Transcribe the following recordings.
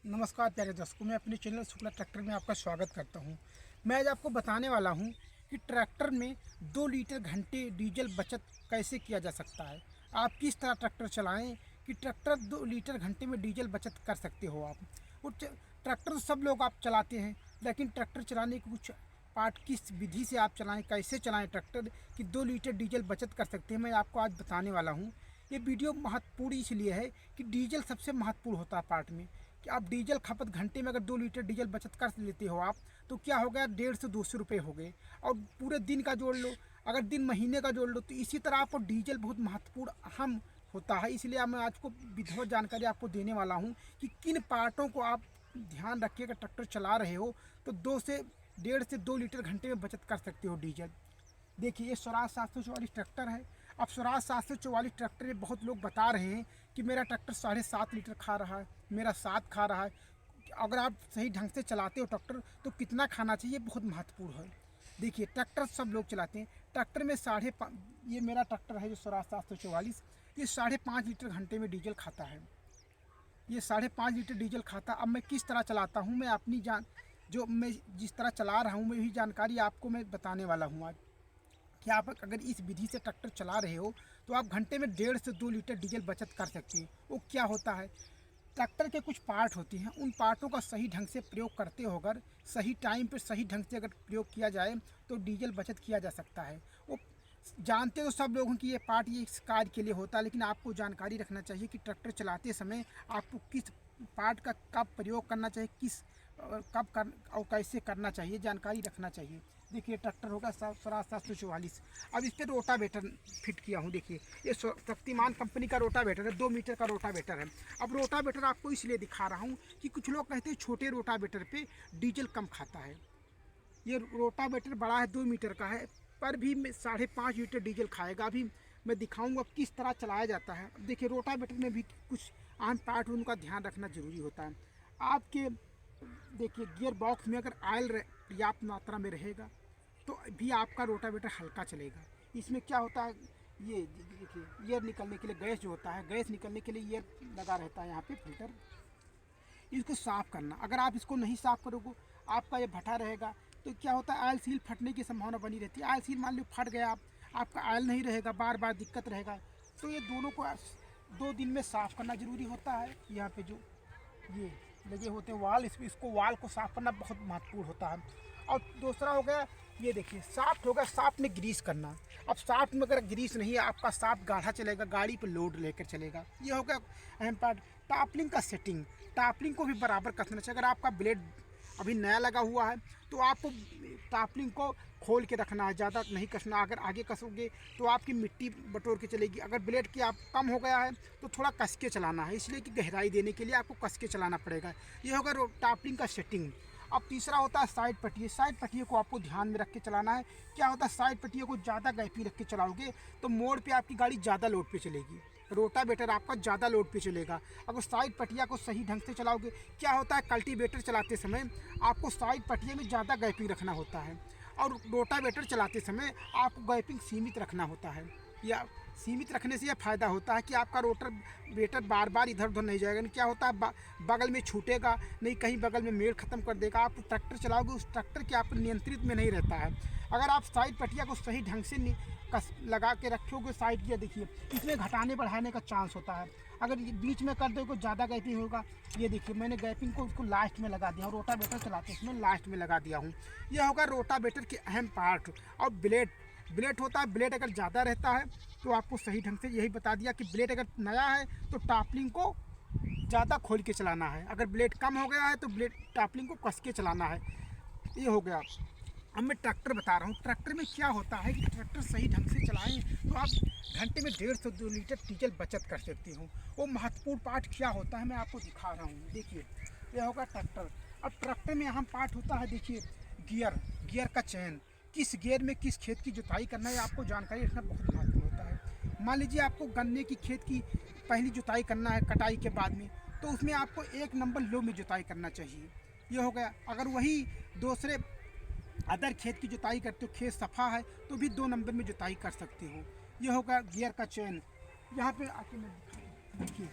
नमस्कार प्यारे दर्शकों, मैं अपने चैनल शुक्ला ट्रैक्टर में आपका स्वागत करता हूं। मैं आज आपको बताने वाला हूं कि ट्रैक्टर में 2 लीटर घंटे डीजल बचत कैसे किया जा सकता है। आप किस तरह ट्रैक्टर चलाएं कि ट्रैक्टर 2 लीटर घंटे में डीजल बचत कर सकते हो आप। वो ट्रैक्टर तो सब लोग आप चलाते हैं, लेकिन ट्रैक्टर चलाने के कुछ पार्ट किस विधि से आप चलाएँ, कैसे चलाएँ ट्रैक्टर कि 2 लीटर डीजल बचत कर सकते हैं, मैं आपको आज बताने वाला हूँ। ये वीडियो महत्वपूर्ण इसलिए है कि डीजल सबसे महत्वपूर्ण होता है पार्ट में, कि आप डीजल खपत घंटे में अगर 2 लीटर डीजल बचत कर लेते हो आप, तो क्या हो गया, 150-200 रुपये हो गए। और पूरे दिन का जोड़ लो, अगर दिन महीने का जोड़ लो, तो इसी तरह आपको डीजल बहुत महत्वपूर्ण अहम होता है। इसलिए मैं आज को विधिवत जानकारी आपको देने वाला हूँ कि किन पार्टों को आप ध्यान रखिएगा। ट्रैक्टर चला रहे हो तो 1.5 से 2 लीटर घंटे में बचत कर सकते हो डीजल। देखिए, ये स्वराज 744 ट्रैक्टर है। अब स्वराज 744 ट्रैक्टर में बहुत लोग बता रहे हैं कि मेरा ट्रैक्टर 7.5 लीटर खा रहा है, मेरा 7 खा रहा है। अगर आप सही ढंग से चलाते हो ट्रैक्टर तो कितना खाना चाहिए, बहुत महत्वपूर्ण है। देखिए, ट्रैक्टर सब लोग चलाते हैं। ट्रैक्टर में ये मेरा ट्रैक्टर है जो स्वराज 744, ये 5.5 लीटर घंटे में डीजल खाता है। ये 5.5 लीटर डीजल खाता। अब मैं किस तरह चलाता हूँ, मैं अपनी जो मैं जिस तरह चला रहा हूँ, मैं वही जानकारी आपको मैं बताने वाला हूँ आज। कि आप अगर इस विधि से ट्रैक्टर चला रहे हो तो आप घंटे में 1.5 से 2 लीटर डीजल बचत कर सकते हैं। वो क्या होता है, ट्रैक्टर के कुछ पार्ट होते हैं, उन पार्टों का सही ढंग से प्रयोग करते हो, अगर सही टाइम पर सही ढंग से अगर प्रयोग किया जाए तो डीजल बचत किया जा सकता है। वो जानते तो सब लोग हैं कि ये पार्ट ये इस कार्य के लिए होता है, लेकिन आपको जानकारी रखना चाहिए कि ट्रैक्टर चलाते समय आपको किस पार्ट का कब प्रयोग करना चाहिए, कब कर और कैसे करना चाहिए, जानकारी रखना चाहिए। देखिए, ट्रैक्टर होगा स्वराज 744। अब इस पर रोटावेटर फिट किया हूँ। देखिए, ये शक्तिमान कंपनी का रोटावेटर है, 2 मीटर का रोटावेटर है। अब रोटावेटर आपको इसलिए दिखा रहा हूँ कि कुछ लोग कहते हैं छोटे रोटावेटर पे डीजल कम खाता है। ये रोटावेटर बड़ा है, 2 मीटर का है, पर भी 5.5 लीटर डीजल खाएगा। अभी मैं दिखाऊंगा किस तरह चलाया जाता है। अब देखिए, रोटावेटर में भी कुछ अहम पार्ट उनका ध्यान रखना ज़रूरी होता है। आपके देखिए, गियर बॉक्स में अगर ऑयल पर्याप्त मात्रा में रहेगा तो भी आपका रोटावेटर हल्का चलेगा। इसमें क्या होता है, ये देखिए, ईयर निकलने के लिए गैस जो होता है, गैस निकलने के लिए ईयर लगा रहता है यहाँ पे फिल्टर। इसको साफ़ करना, अगर आप इसको नहीं साफ़ करोगे, आपका ये भटा रहेगा तो क्या होता है, ऑयल सील फटने की संभावना बनी रहती है। ऑयल सील मान लो फट गया, आपका ऑयल नहीं रहेगा, बार बार दिक्कत रहेगा। तो ये दोनों को 2 दिन में साफ़ करना ज़रूरी होता है। यहाँ पे जो ये लगे होते हैं वाल, इसको वाल को साफ़ करना बहुत महत्वपूर्ण होता है। और दूसरा हो गया, ये देखिए, साफ्ट हो गया, साफ्ट में ग्रीस करना। अब साफ्ट में अगर ग्रीस नहीं है, आपका साफ्ट गाढ़ा चलेगा, गाड़ी पे लोड लेकर चलेगा। ये हो गया अहम पार्ट। टापलिंग का सेटिंग, टापलिंग को भी बराबर कसना चाहिए। अगर आपका ब्लेड अभी नया लगा हुआ है तो आपको टापलिंग को खोल के रखना है, ज़्यादा नहीं कसना। अगर आगे कसोगे तो आपकी मिट्टी बटोर के चलेगी। अगर ब्लेड की आप कम हो गया है तो थोड़ा कस के चलाना है, इसलिए कि गहराई देने के लिए आपको कस के चलाना पड़ेगा। ये होगा टापलिंग का सेटिंग। अब तीसरा होता है साइड पट्टिए। साइड पट्टिए को आपको ध्यान में रख के चलाना है। क्या होता है, साइड पट्टिए को ज़्यादा गैपी रख के चलाओगे तो मोड़ पे आपकी गाड़ी ज़्यादा लोड पे चलेगी, रोटावेटर आपका ज़्यादा लोड पे चलेगा। अगर साइड पटिया को सही ढंग से चलाओगे, क्या होता है, कल्टीवेटर चलाते समय आपको साइड पटिया में ज़्यादा गैपिंग रखना होता है, और रोटावेटर चलाते समय आपको गैपिंग सीमित रखना होता है। या सीमित रखने से यह फ़ायदा होता है कि आपका रोटावेटर बार बार इधर उधर नहीं जाएगा। नहीं, क्या होता है, बगल में छूटेगा नहीं, कहीं बगल में मेड़ ख़त्म कर देगा। आप ट्रैक्टर चलाओगे, उस ट्रैक्टर के आप नियंत्रित में नहीं रहता है। अगर आप साइड पटिया को सही ढंग से कस लगा के रखोगे, साइड गियर देखिए, इसमें घटाने बढ़ाने का चांस होता है। अगर ये बीच में कर दोगे ज़्यादा गैपिंग होगा। ये देखिए, मैंने गैपिंग को उसको लास्ट में लगा दिया, रोटावेटर चलाते इसमें लास्ट में लगा दिया हूँ। यह होगा रोटावेटर के अहम पार्ट। और ब्लेड होता है, ब्लेड अगर ज़्यादा रहता है तो आपको सही ढंग से यही बता दिया कि ब्लेड अगर नया है तो टापलिंग को ज़्यादा खोल के चलाना है। अगर ब्लेड कम हो गया है तो टापलिंग को कस के चलाना है। ये हो गया। अब मैं ट्रैक्टर बता रहा हूँ। ट्रैक्टर में क्या होता है कि ट्रैक्टर सही ढंग से चलाएं तो आप घंटे में 1.5 से 2 लीटर डीजल बचत कर सकते हो। वो महत्वपूर्ण पार्ट क्या होता है, मैं आपको दिखा रहा हूँ। देखिए, यह होगा ट्रैक्टर। अब ट्रैक्टर में अहम पार्ट होता है, देखिए, गियर का चयन, किस गियर में किस खेत की जुताई करना है, आपको जानकारी रखना बहुत महत्वपूर्ण होता है। मान लीजिए आपको गन्ने की खेत की पहली जुताई करना है कटाई के बाद में, तो उसमें आपको 1 नंबर लो में जुताई करना चाहिए। ये हो गया। अगर वही दूसरे अदर खेत की जुताई करते हो, खेत सफ़ा है, तो भी 2 नंबर में जुताई कर सकते हो। ये होगा गियर का चयन। यहाँ पे आके मैं देखिए,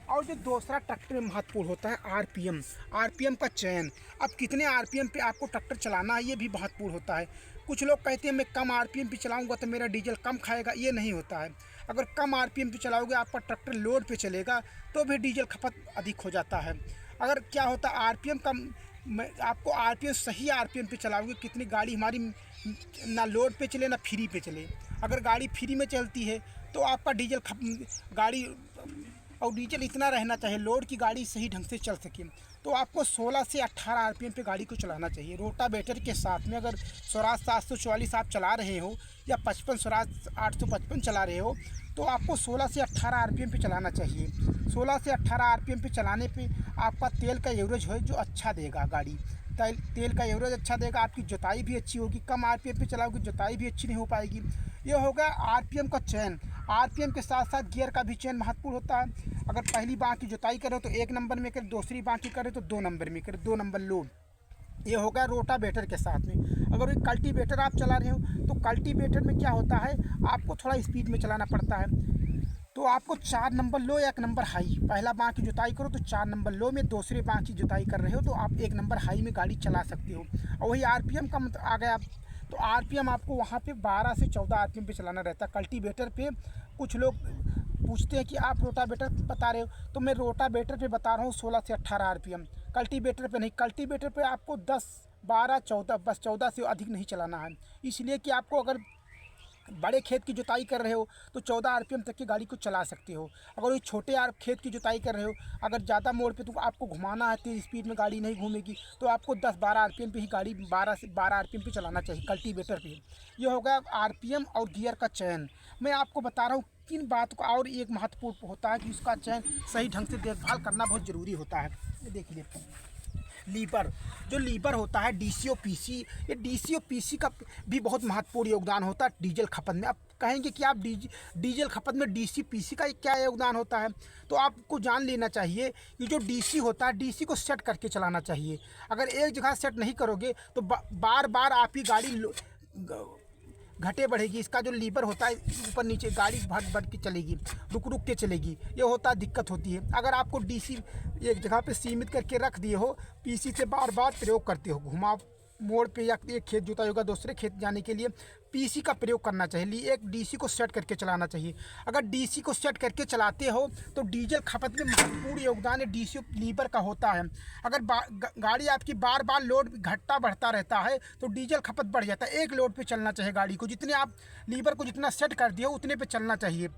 और जो दूसरा ट्रैक्टर में महत्वपूर्ण होता है आरपीएम का चयन। अब कितने आरपीएम पे आपको ट्रैक्टर चलाना है ये भी महत्वपूर्ण होता है। कुछ लोग कहते हैं मैं कम आरपीएम पे चलाऊंगा तो मेरा डीजल कम खाएगा, ये नहीं होता है। अगर कम आरपीएम पे चलाओगे आपका ट्रैक्टर लोड पे चलेगा तो भी डीजल खपत अधिक हो जाता है। अगर क्या होता है आरपीएम कम, आपको आरपीएम सही आरपीएम पे चलाओगे, कितनी गाड़ी हमारी ना लोड पे चले ना फ्री पे चले। अगर गाड़ी फ्री में चलती है तो आपका गाड़ी और डीजल इतना रहना चाहिए लोड की गाड़ी सही ढंग से चल सके। तो आपको 16 से 18 आरपीएम पे गाड़ी को चलाना चाहिए। रोटावेटर के साथ में अगर स्वराज 744 आप चला रहे हो या 55 स्वराज 855 चला रहे हो तो आपको 16 से 18 आरपीएम पे चलाना चाहिए। 16 से 18 आरपीएम पे चलाने पे आपका तेल का एवरेज है जो अच्छा देगा गाड़ी। तेल का एवरेज अच्छा देगा, आपकी जुताई भी अच्छी होगी। कम आरपीएम पे चलाओगे जुताई भी अच्छी नहीं हो पाएगी। ये होगा आरपीएम का चयन। आरपीएम के साथ साथ गियर का भी चयन महत्वपूर्ण होता है। अगर पहली बार की जुताई करो तो 1 नंबर में करें, दूसरी बार की करें तो 2 नंबर में करें, 2 नंबर लोड। ये होगा रोटावेटर के साथ में। अगर कल्टीवेटर आप चला रहे हो तो कल्टीवेटर में क्या होता है आपको थोड़ा स्पीड में चलाना पड़ता है। तो आपको 4 नंबर लो, 1 नंबर हाई। पहला बार की जुताई करो तो 4 नंबर लो में, दूसरे बार की जुताई कर रहे हो तो आप 1 नंबर हाई में गाड़ी चला सकते हो। और वही आरपीएम का आ गया। तो आरपीएम आपको वहाँ पे 12 से 14 आरपीएम पे चलाना रहता है। कल्टीवेटर पे कुछ लोग पूछते हैं कि आप रोटावेटर बता रहे हो, तो मैं रोटावेटर पे बता रहा हूँ 16 से 18 आरपीएम। कल्टीवेटर पे नहीं। कल्टीवेटर पे आपको 10, 12, 14, बस 14 से अधिक नहीं चलाना है। इसलिए कि आपको अगर बड़े खेत की जुताई कर रहे हो तो 14 आरपीएम तक की गाड़ी को चला सकते हो। अगर वही छोटे खेत की जुताई कर रहे हो, अगर ज़्यादा मोड़ पे तो आपको घुमाना है, तेज़ स्पीड में गाड़ी नहीं घूमेगी, तो आपको 10-12 आरपीएम पे ही गाड़ी 12 से 12 आरपीएम पे चलाना चाहिए कल्टीवेटर पे। ये होगा आरपीएम और गियर का चयन। मैं आपको बता रहा हूँ किन बात को। और एक महत्वपूर्ण होता है कि उसका चयन सही ढंग से देखभाल करना बहुत ज़रूरी होता है। ये देखिए लीवर, जो लीवर होता है डीसी और पीसी, ये डीसी और पीसी का भी बहुत महत्वपूर्ण योगदान होता है डीजल खपत में। अब कहेंगे कि आप डीजल खपत में डीसी पीसी का क्या योगदान होता है, तो आपको जान लेना चाहिए कि जो डीसी होता है डीसी को सेट करके चलाना चाहिए। अगर एक जगह सेट नहीं करोगे तो बार बार आपकी गाड़ी घटे बढ़ेगी। इसका जो लीवर होता है ऊपर नीचे गाड़ी बढ़ के चलेगी, रुक के चलेगी। ये होता है दिक्कत होती है। अगर आपको डीसी एक जगह पे सीमित करके रख दिए हो, पीसी से बार बार प्रयोग करते हो, घुमाव मोड़ पे या एक खेत जुताई होगा दूसरे खेत जाने के लिए पीसी का प्रयोग करना चाहिए। एक डीसी को सेट करके चलाना चाहिए। अगर डीसी को सेट करके चलाते हो तो डीजल खपत में महत्वपूर्ण योगदान है डीसी लीवर का होता है। अगर गाड़ी आपकी बार बार लोड घटता बढ़ता रहता है तो डीजल खपत बढ़ जाता है। एक लोड पे चलना चाहिए गाड़ी को, जितने आप लीवर को जितना सेट कर दिए हो उतने पे चलना चाहिए।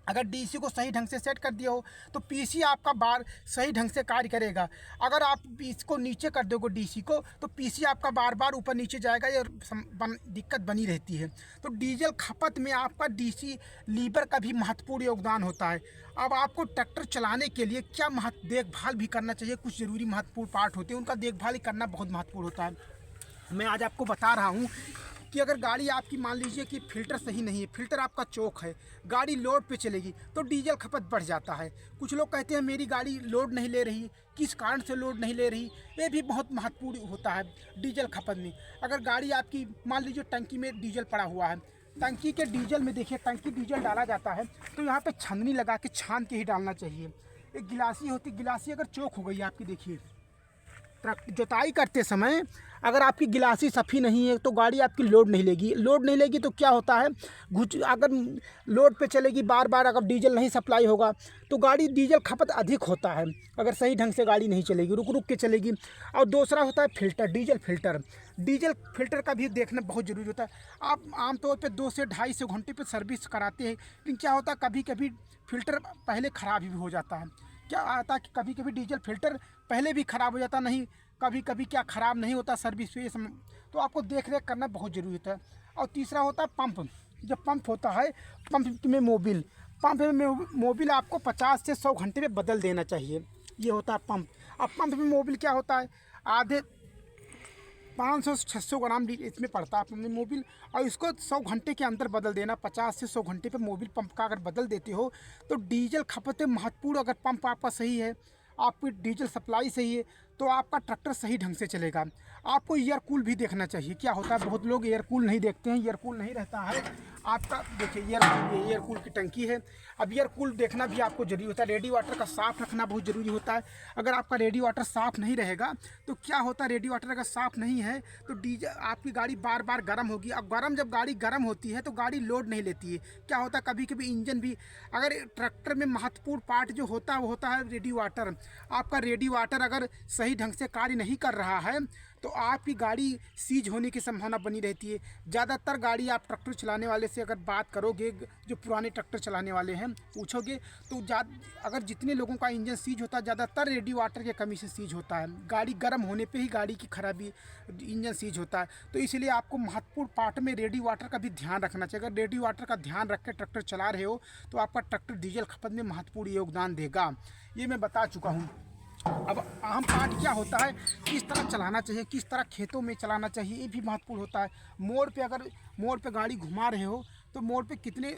अगर डीसी को सही ढंग से सेट कर दिया हो तो पीसी आपका बार सही ढंग से कार्य करेगा। अगर आप इसको नीचे कर दोगे डीसी को तो पीसी आपका बार बार ऊपर नीचे जाएगा, ये दिक्कत बनी रहती है। तो डीजल खपत में आपका डीसी लीवर का भी महत्वपूर्ण योगदान होता है। अब आपको ट्रैक्टर चलाने के लिए क्या देखभाल भी करना चाहिए, कुछ ज़रूरी महत्वपूर्ण पार्ट होते हैं, उनका देखभाल करना बहुत महत्वपूर्ण होता है। मैं आज आपको बता रहा हूँ कि अगर गाड़ी आपकी मान लीजिए कि फ़िल्टर सही नहीं है, फ़िल्टर आपका चौक है, गाड़ी लोड पे चलेगी तो डीजल खपत बढ़ जाता है। कुछ लोग कहते हैं मेरी गाड़ी लोड नहीं ले रही, किस कारण से लोड नहीं ले रही, ये भी बहुत महत्वपूर्ण होता है डीजल खपत में। अगर गाड़ी आपकी मान लीजिए टंकी में डीजल पड़ा हुआ है, टंकी के डीजल में देखिए टंकी डीजल डाला जाता है तो यहाँ पर छन्नी लगा के छान के ही डालना चाहिए। एक गिलासी होती, गिलासी अगर चौक हो गई आपकी, देखिए जुताई करते समय अगर आपकी गिलासी सफ़ी नहीं है तो गाड़ी आपकी लोड नहीं लेगी। लोड नहीं लेगी तो क्या होता है, अगर लोड पे चलेगी बार बार, अगर डीजल नहीं सप्लाई होगा तो गाड़ी डीजल खपत अधिक होता है। अगर सही ढंग से गाड़ी नहीं चलेगी, रुक के चलेगी। और दूसरा होता है फ़िल्टर, डीजल फिल्टर का भी देखना बहुत ज़रूरी होता है। आप आमतौर पे 2 से 2.5 घंटे पे सर्विस कराते हैं, लेकिन क्या होता है कभी कभी फ़िल्टर पहले ख़राब भी हो जाता है। क्या आता है कि कभी कभी डीजल फिल्टर पहले भी ख़राब हो जाता, नहीं कभी कभी क्या ख़राब नहीं होता सर्विस पे, तो आपको देख रेख करना बहुत ज़रूरी होता है। और तीसरा होता है पंप। जब पंप होता है, पंप में मोबिल आपको 50 से 100 घंटे में बदल देना चाहिए। ये होता है पंप। अब पंप में मोबिल क्या होता है, आधे 500 से 600 ग्राम इसमें पड़ता है मोबिल, और इसको 100 घंटे के अंदर बदल देना। 50 से 100 घंटे पे मोबिल पंप का अगर बदल देते हो तो डीजल खपत महत्वपूर्ण। अगर पंप आपका सही है, आपकी डीजल सप्लाई सही है, तो आपका ट्रैक्टर सही ढंग से चलेगा। आपको एयर कूल भी देखना चाहिए। क्या होता है, बहुत लोग एयर कूल नहीं देखते हैं, एयर कूल नहीं रहता है आपका। देखिए एयर कूल की टंकी है। अब एयर कूल देखना भी आपको जरूरी होता है। रेडी वाटर का साफ़ रखना बहुत ज़रूरी होता है। अगर आपका रेडी वाटर साफ़ नहीं रहेगा तो क्या होता है, रेडी वाटर अगर साफ़ नहीं है तो डीजल आपकी गाड़ी बार बार गर्म होगी। अब जब गाड़ी गर्म होती है तो गाड़ी लोड नहीं लेती है। क्या होता है, कभी कभी इंजन भी, अगर ट्रैक्टर में महत्वपूर्ण पार्ट जो होता है वो होता है रेडी वाटर। आपका रेडी वाटर अगर सही ढंग से कार्य नहीं कर रहा है तो आपकी गाड़ी सीज होने की संभावना बनी रहती है। ज़्यादातर गाड़ी आप ट्रैक्टर चलाने वाले से अगर बात करोगे, जो पुराने ट्रैक्टर चलाने वाले हैं, पूछोगे तो अगर जितने लोगों का इंजन सीज होता है ज़्यादातर रेडी वाटर की कमी से सीज होता है। गाड़ी गर्म होने पे ही गाड़ी की खराबी, इंजन सीज होता है। तो इसलिए आपको महत्वपूर्ण पार्ट में रेडी वाटर का भी ध्यान रखना चाहिए। अगर रेडी वाटर का ध्यान रख के ट्रैक्टर चला रहे हो तो आपका ट्रैक्टर डीजल खपत में महत्वपूर्ण योगदान देगा। ये मैं बता चुका हूँ। अब अहम पार्ट क्या होता है, किस तरह चलाना चाहिए, किस तरह खेतों में चलाना चाहिए, ये भी महत्वपूर्ण होता है। मोड़ पे गाड़ी घुमा रहे हो तो मोड़ पे कितने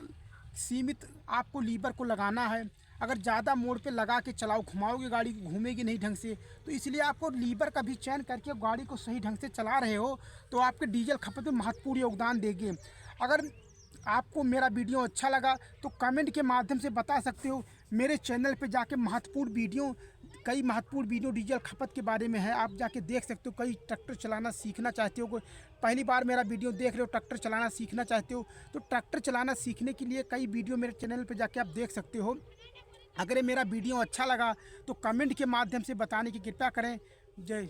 सीमित आपको लीवर को लगाना है। अगर ज़्यादा मोड़ पे लगा के चलाओ, घुमाओगे गाड़ी घूमेगी नहीं ढंग से। तो इसलिए आपको लीवर का भी चयन करके गाड़ी को सही ढंग से चला रहे हो तो आपके डीजल खपत में महत्वपूर्ण योगदान देंगे। अगर आपको मेरा वीडियो अच्छा लगा तो कमेंट के माध्यम से बता सकते हो। मेरे चैनल पे जाके कई महत्वपूर्ण वीडियो डीजल खपत के बारे में है, आप जाके देख सकते हो। कई ट्रैक्टर चलाना सीखना चाहते हो, कोई पहली बार मेरा वीडियो देख रहे हो, ट्रैक्टर चलाना सीखना चाहते हो तो ट्रैक्टर चलाना सीखने के लिए कई वीडियो मेरे चैनल पे जाके आप देख सकते हो। अगर ये मेरा वीडियो अच्छा लगा तो कमेंट के माध्यम से बताने की कृपया करें। जय